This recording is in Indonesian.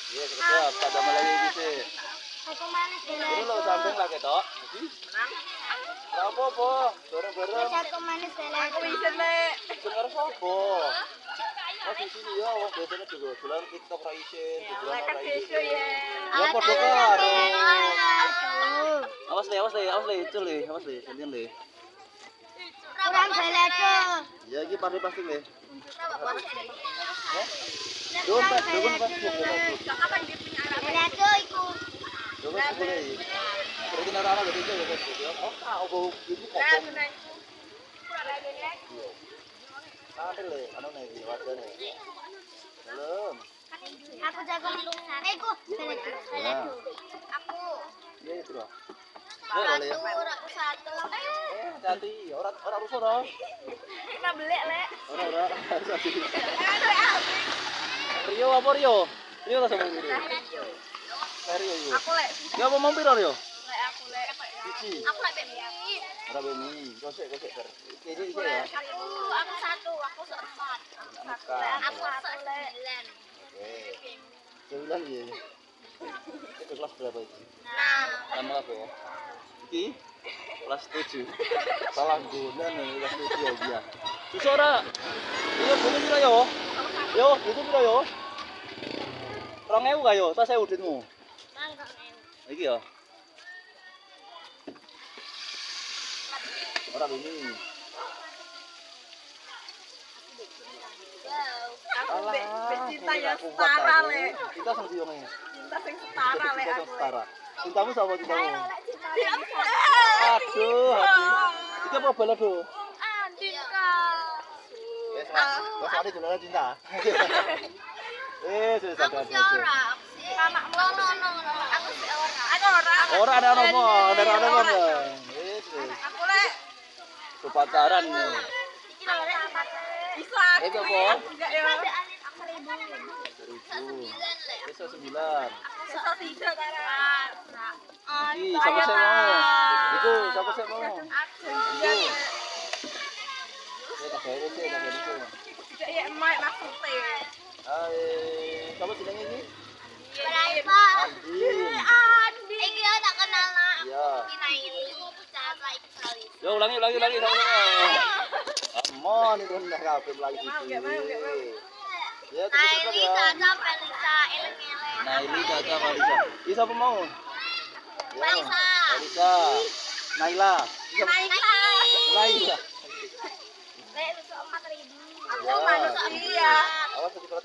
Iya, siap. Tak damel lagi iki. Aku manis Ini lo samping lah ketok. Iki. Ora apa-apa, bareng-bareng. Aku manis Aku bisa lek. Bener sapa? Oh, di sini ya, wong biasanya juga dolan TikTok ra isin, dolan Lek kan ra besok isin. ya. Ya padha karo. Awas le, itu le, awas le, gantian le. Kurang beledo. Ya iki pasti le. Kurang Dompet beledo. pasti. Kapan dia punya anak? Beledo iku. Dompet boleh. Berarti nara gede ya guys. Oh, opo iki kok. Nah, benar. Kurang ada lek. Ada le, anu nih iki wadane. Belum. Aku jago iku beledo. Beledo. Aku. Iya itu loh. Satu. Ganti, ora rusuh toh. Kita beli lek. Ora. Rio apa Rio? Rio ta sama Rio. Rio yo. Aku lek. Ya apa mau piro Rio? Lek aku lek. Siji. Aku lek beli. Ora beni. Gosek ber. Ini ya. Aku satu, aku seempat. Aku satu lek. Oke. 9 ya. Itu kelas berapa itu? 6. Sama apa ya? Iki kelas 7. Salah guna nih kelas 7 ya. Susah ora? Iya, bumi piro yo? Yo, itu piro yo? 2000 ka yo? Tas 1000 duitmu. Iki ya. Ora ini. Aku cinta yang setara lek. Kita sama dia nih. Cinta sing setara lek Kita aku. setara. Cintamu sama cintamu. Aduh. Aduh, hati. Itu apa balado? Andin kak. Wes, wes ada dolanan cinta. Sudah sadar. Anakmu aku si ora. Aku ora. Ora ada nopo, ada nopo. Wes. Aku lek. Itu pacaran nih. Bisa. Itu apa? Enggak ya. Bisa 9. Bisa tidak taran. Iki siapa sih mau? Iku siapa sih mau? Aku. Ya tak gawe sih, tak gawe sih. Tidak ya emak maksudnya. Siapa jenenge iki? Berapa? Andin. Andi. Iki ya tak kenal nak. Iya. Ini cara sekali. Yo ulangi sama-sama. Amon itu ndak kabeh lagi. Mau. Ya, Naili, Caca, Felisa, Eleng-eleng. Naili, Caca, Felisa. Ini siapa mau? Felisa. Felisa. Naila. Naila. Lek, 4.000. Ya. Iya. Awas kecepatan.